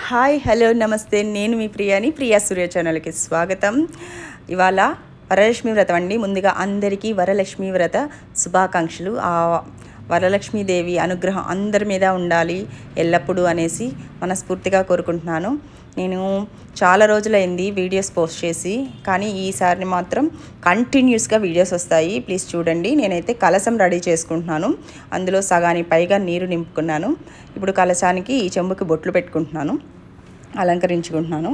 Hi hello నమస్తే నేను మీ ప్రియాని ప్రియా సూర్య ఛానల్కి స్వాగతం. ఇవాళ వరలక్ష్మి వ్రతం అండి. ముందుగా అందరికీ వరలక్ష్మి వ్రత శుభాకాంక్షలు. ఆ వరలక్ష్మీదేవి అనుగ్రహం అందరి మీద ఉండాలి ఎల్లప్పుడూ అనేసి మనస్ఫూర్తిగా కోరుకుంటున్నాను. నేను చాలా రోజులైంది వీడియోస్ పోస్ట్ చేసి, కానీ ఈసారి మాత్రం కంటిన్యూస్గా వీడియోస్ వస్తాయి. ప్లీజ్ చూడండి. నేనైతే కలశం రెడీ చేసుకుంటున్నాను. అందులో సగానికి పైగా నీరు నింపుకున్నాను. ఇప్పుడు కలశానికి ఈ చెంబుకి బొట్లు పెట్టుకుంటున్నాను, అలంకరించుకుంటున్నాను.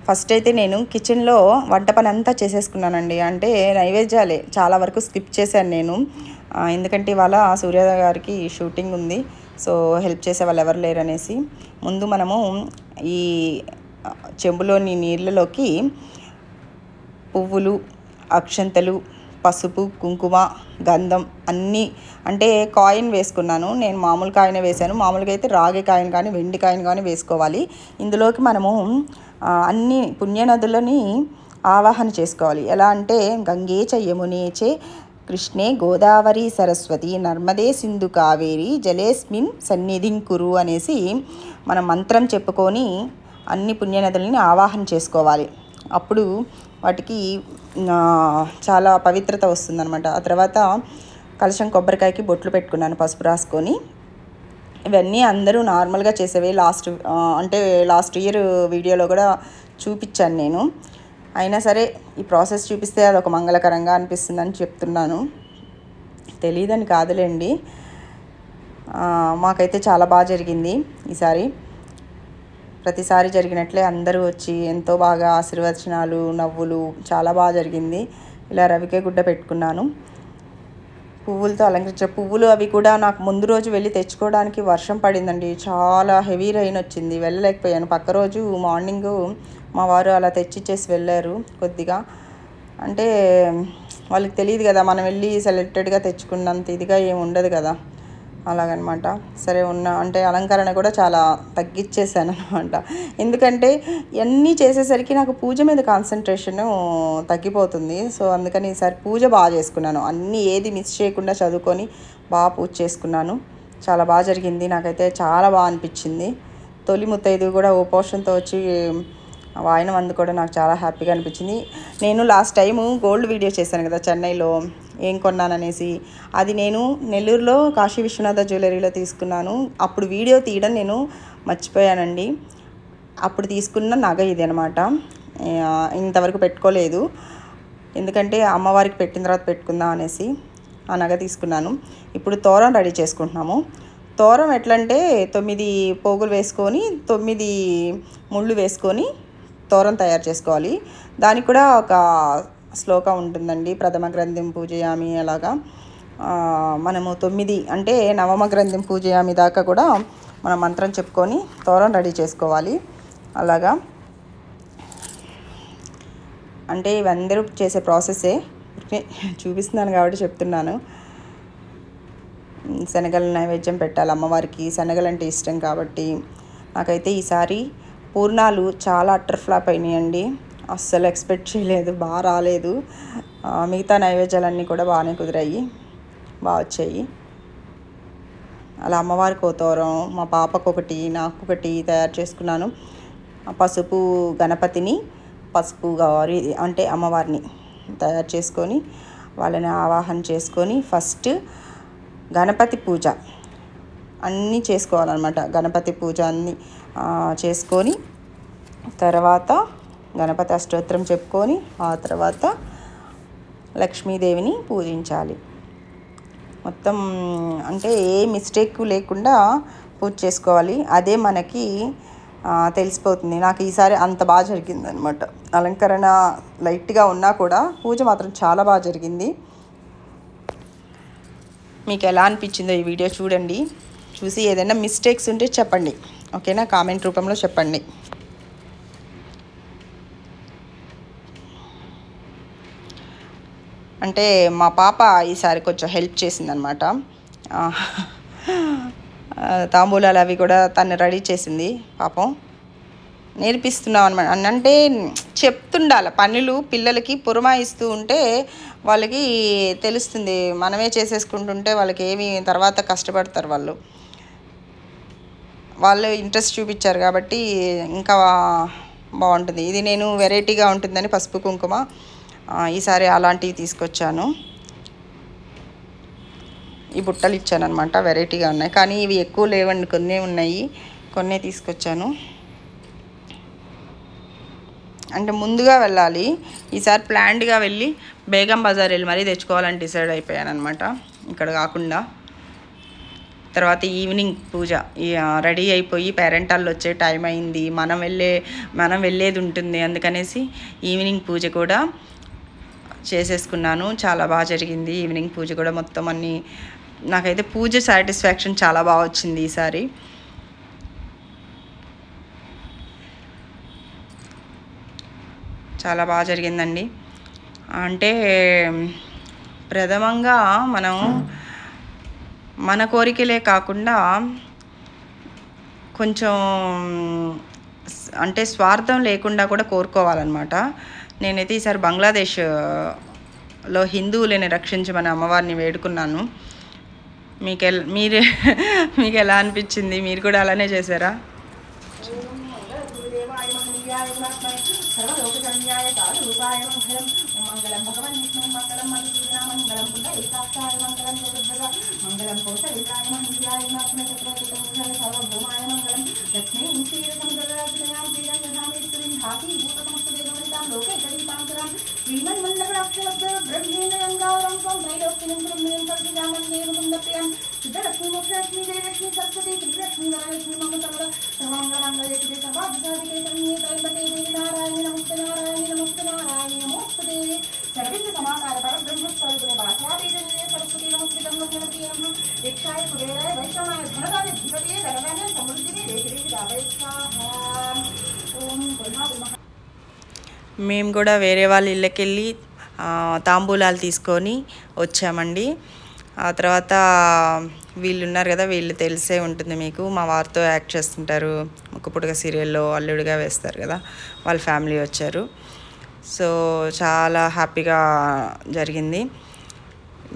ఫస్ట్ అయితే నేను కిచెన్లో వంట పని అంతా చేసేసుకున్నానండి. అంటే నైవేద్యాలే చాలా వరకు స్కిప్ చేశాను నేను, ఎందుకంటే ఇవాళ సూర్య గారికి షూటింగ్ ఉంది. సో హెల్ప్ చేసే వాళ్ళు ఎవరు లేరు అనేసి ముందు మనము ఈ చెంబులోని నీళ్ళలోకి పువ్వులు, అక్షంతలు, పసుపు, కుంకుమ, గంధం అన్నీ, అంటే కాయిన్ వేసుకున్నాను. నేను మామూలు కాయినే వేసాను. మామూలుగా అయితే రాగి కాయిన్ కానీ వెండి కాయిన్ కానీ వేసుకోవాలి. ఇందులోకి మనము అన్ని పుణ్యనదులని ఆవాహన చేసుకోవాలి. ఎలా అంటే గంగే చ యమునే చే కృష్ణే గోదావరి సరస్వతి నర్మదే సింధు కావేరి జలేస్మిన్ సన్నిధిం కురు అనేసి మనం మంత్రం చెప్పుకొని అన్ని పుణ్యనదులని ఆవాహన చేసుకోవాలి. అప్పుడు వాటికి చాలా పవిత్రత వస్తుందన్నమాట. ఆ తర్వాత కలశం కొబ్బరికాయకి బొట్లు పెట్టుకున్నాను పసుపు రాసుకొని. ఇవన్నీ అందరూ నార్మల్గా చేసేవి. లాస్ట్ ఇయర్ వీడియోలో కూడా చూపించాను నేను. అయినా సరే ఈ ప్రాసెస్ చూపిస్తే అదొక మంగళకరంగా అనిపిస్తుందని చెప్తున్నాను. తెలియదని కాదులేండి, మాకైతే చాలా బాగా జరిగింది ఈసారి. ప్రతిసారి జరిగినట్లే అందరూ వచ్చి ఎంతో బాగా ఆశీర్వచనాలు, నవ్వులు, చాలా బాగా జరిగింది. ఇలా రవికే గుడ్డ పెట్టుకున్నాను. పువ్వులతో అలంకరించే పువ్వులు అవి కూడా నాకు ముందు రోజు వెళ్ళి తెచ్చుకోవడానికి వర్షం పడిందండి. చాలా హెవీ రైన్ వచ్చింది, వెళ్ళలేకపోయాను. పక్క రోజు మార్నింగ్ మా వారు అలా తెచ్చిచ్చేసి వెళ్ళారు. కొద్దిగా అంటే వాళ్ళకి తెలియదు కదా, మనం వెళ్ళి సెలెక్టెడ్గా తెచ్చుకున్నంత ఇదిగా ఏమి ఉండదు కదా, అలాగనమాట. సరే అంటే అలంకరణ కూడా చాలా తగ్గించేసాను అనమాట. ఎందుకంటే ఇవన్నీ చేసేసరికి నాకు పూజ మీద కాన్సన్ట్రేషన్ తగ్గిపోతుంది. సో అందుకని ఈసారి పూజ బాగా చేసుకున్నాను. అన్నీ ఏది మిస్ చేయకుండా చదువుకొని బాగా పూజ చేసుకున్నాను. చాలా బాగా జరిగింది. నాకైతే చాలా బాగా అనిపించింది. తొలి ముత్తైదు కూడా ఓ పోషన్తో వచ్చి వాయినం అందుకోవడం నాకు చాలా హ్యాపీగా అనిపించింది. నేను లాస్ట్ టైము గోల్డ్ వీడియో చేశాను కదా చెన్నైలో, ఏం కొన్నాననేసి. అది నేను నెల్లూరులో కాశీ విశ్వనాథ జ్యువెలరీలో తీసుకున్నాను. అప్పుడు వీడియో తీయడం నేను మర్చిపోయానండి. అప్పుడు తీసుకున్న నగ ఇది అనమాట. ఇంతవరకు పెట్టుకోలేదు, ఎందుకంటే అమ్మవారికి పెట్టిన తర్వాత పెట్టుకుందాం అనేసి ఆ నగ తీసుకున్నాను. ఇప్పుడు తోరం రెడీ చేసుకుంటున్నాము. తోరం ఎట్లంటే 9 పోగులు వేసుకొని 9 ముళ్ళు వేసుకొని తోరం తయారు చేసుకోవాలి. దానికి కూడా ఒక శ్లోకం ఉంటుందండి. ప్రథమ గ్రంథిం పూజయామి అలాగా. మనము 9 అంటే నవమ గ్రంథిం పూజయామి దాకా కూడా మనం మంత్రం చెప్పుకొని తోరం రెడీ చేసుకోవాలి. అలాగా అంటే ఇవందరూ చేసే ప్రాసెస్సే, చూపిస్తున్నాను కాబట్టి చెప్తున్నాను. శనగల నైవేద్యం పెట్టాలి అమ్మవారికి. శనగలు అంటే ఇష్టం కాబట్టి. నాకైతే ఈసారి పూర్ణాలు చాలా అట్టర్ ఫ్లాప్ అయినాయండి. అస్సలు ఎక్స్పెక్ట్ చేయలేదు, బాగా రాలేదు. మిగతా నైవేద్యాలన్నీ కూడా బాగానే కుదిరాయి, బాగా వచ్చాయి. అలా అమ్మవారికి ఒక తోరం, మా పాపకు ఒకటి, నాకు ఒకటి తయారు చేసుకున్నాను. పసుపు గణపతిని, పసుపు గౌరి అంటే అమ్మవారిని తయారు చేసుకొని వాళ్ళని ఆవాహన చేసుకొని ఫస్ట్ గణపతి పూజ అన్నీ చేసుకోవాలన్నమాట. గణపతి పూజ అన్నీ చేసుకొని తర్వాత గణపతి అష్టోత్తరం చెప్పుకొని ఆ తర్వాత లక్ష్మీదేవిని పూజించాలి. మొత్తం అంటే ఏ మిస్టేక్ లేకుండా పూజ చేసుకోవాలి. అదే మనకి తెలిసిపోతుంది. నాకు ఈసారి అంత బాగా జరిగిందనమాట. అలంకరణ లైట్గా ఉన్నా కూడా పూజ మాత్రం చాలా బాగా జరిగింది. మీకు ఎలా అనిపించిందో ఈ వీడియో చూడండి. చూసి ఏదైనా మిస్టేక్స్ ఉంటే చెప్పండి, ఓకేనా? కామెంట్ రూపంలో చెప్పండి. అంటే మా పాప ఈసారి కొంచెం హెల్ప్ చేసిందనమాట. తాంబూలాలు అవి కూడా తను రెడీ చేసింది. పాపం నేర్పిస్తున్నాం అనమాట. అంటే చెప్తుండాలి పనులు. పిల్లలకి పురమాయిస్తూ ఉంటే వాళ్ళకి తెలుస్తుంది. మనమే చేసేసుకుంటుంటే వాళ్ళకి ఏమి తర్వాత కష్టపడతారు వాళ్ళు. వాళ్ళు ఇంట్రెస్ట్ చూపించారు కాబట్టి ఇంకా బాగుంటుంది. ఇది నేను వెరైటీగా ఉంటుందని పసుపు కుంకుమ ఈసారి అలాంటివి తీసుకొచ్చాను. ఈ బుట్టలు ఇచ్చాను అనమాట, వెరైటీగా ఉన్నాయి కానీ ఇవి ఎక్కువ లేవండి, కొన్నే ఉన్నాయి, కొన్నే తీసుకొచ్చాను. అంటే ముందుగా వెళ్ళాలి, ఈసారి ప్లాన్డ్గా వెళ్ళి బేగం బజార్ వెళ్ళి మరీ తెచ్చుకోవాలని డిసైడ్ అయిపోయాను అనమాట, ఇక్కడ కాకుండా. తర్వాత ఈవినింగ్ పూజ రెడీ అయిపోయి పేరెంట్ వాళ్ళు వచ్చే టైం అయింది, మనం వెళ్ళేది ఉంటుంది, అందుకనేసి ఈవినింగ్ పూజ కూడా చేసేసుకున్నాను. చాలా బాగా జరిగింది ఈవినింగ్ పూజ కూడా. మొత్తం అన్నీ నాకైతే పూజ సాటిస్ఫాక్షన్ చాలా బాగా వచ్చింది ఈసారి. చాలా బాగా జరిగిందండి. అంటే ప్రథమంగా మనం మన కోరికలే కాకుండా కొంచెం అంటే స్వార్థం లేకుండా కూడా కోరుకోవాలన్నమాట. నేనైతే ఈసారి బంగ్లాదేశ్లో హిందువులని రక్షించమని అమ్మవారిని వేడుకున్నాను. మీకు ఎలా అనిపించింది? మీరు కూడా అలానే చేశారా? మంగళం భగవన్ విష్ణు మంగళం మధుసూదన మంగళం పుండరీకాక్షాయ మంగళం జగద్భగ మంగళం కోసలికాయ మంగళాయ చక్రవర్తికాయ సర్వభౌమాయ మంగళం లక్ష్మీ క్షీర సముద్రరాజనయాం శ్రీరంగధామేశ్వరీం భాతి భూతసమస్తదేవనితాం లోకైకదీపాంకరాం శ్రీమన్మండలాక్షరబ్ద బ్రహ్మేణ గంగావరం స్వం త్రైలోక్యం బ్రహ్మేణ సర్వజామన్యేవ ముందప్రియం సిద్ధలక్ష్మీ మోక్షలక్ష్మీ జయలక్ష్మీ సరస్వతి శ్రీలక్ష్మీ వరలక్ష్మీ మమ సర్వ సర్వాంగళాంగళయతే సర్వాభిసాదికే సర్వే త్రైంబకే దేవి నారాయణి నమస్తే నారాయణి నమస్తే నారాయణి నమోస్తుతే सर्वेन्द्र समाकार परब्रह्मस्वरूपिणे भाषावेदने सरस्वती नमस्कृतं नमस्कृतं दीक्षाय कुबेराय वैष्णवाय धनदाय धीपते धनदाय समृद्धिने देहि दावै स्वाहा ओम ब्रह्मा। మేము కూడా వేరే వాళ్ళ ఇళ్ళకి వెళ్ళి తాంబూలాలు తీసుకొని వచ్చామండి. ఆ తర్వాత వీళ్ళు ఉన్నారు కదా, వీళ్ళు తెలిసే ఉంటుంది మీకు, మా వారితో యాక్ట్ చేస్తుంటారు, ముక్కుపుడక సీరియల్లో అల్లుడిగా వేస్తారు కదా, వాళ్ళ ఫ్యామిలీ వచ్చారు. సో చాలా హ్యాపీగా జరిగింది.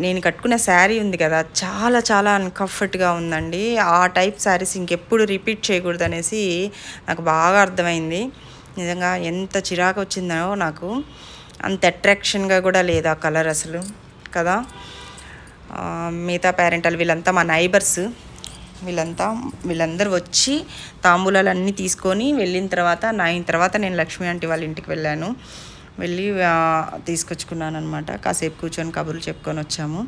నేను కట్టుకున్న శారీ ఉంది కదా, చాలా చాలా అన్కంఫర్ట్గా ఉందండి. ఆ టైప్ శారీస్ ఇంకెప్పుడు రిపీట్ చేయకూడదు అనేసి నాకు బాగా అర్థమైంది. నిజంగా ఎంత చిరాకు వచ్చిందో నాకు, అంత అట్రాక్షన్గా కూడా లేదు ఆ కలర్ అసలు కదా. మిగతా పేరెంటల్ వీళ్ళంతా మా నైబర్స్, వీళ్ళందరూ వచ్చి తాంబూలాలు అన్నీ తీసుకొని వెళ్ళిన తర్వాత 9 తర్వాత నేను లక్ష్మీ ఆంటీ వాళ్ళ ఇంటికి వెళ్ళాను. వెళ్ళి తీసుకొచ్చుకున్నాను అనమాట. కాసేపు కూర్చొని కబుర్లు చెప్పుకొని వచ్చాము.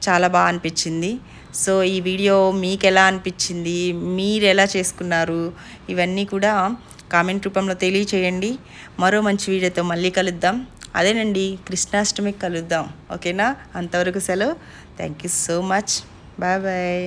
చాలా బాగా అనిపించింది. సో ఈ వీడియో మీకు ఎలా అనిపించింది, మీరు ఎలా చేసుకున్నారు, ఇవన్నీ కూడా కామెంట్ రూపంలో తెలియచేయండి. మరో మంచి వీడియోతో మళ్ళీ కలుద్దాం. అదేనండి, కృష్ణాష్టమికి కలుద్దాం. ఓకేనా? అంతవరకు సెలవు. Thank you so much. Bye bye.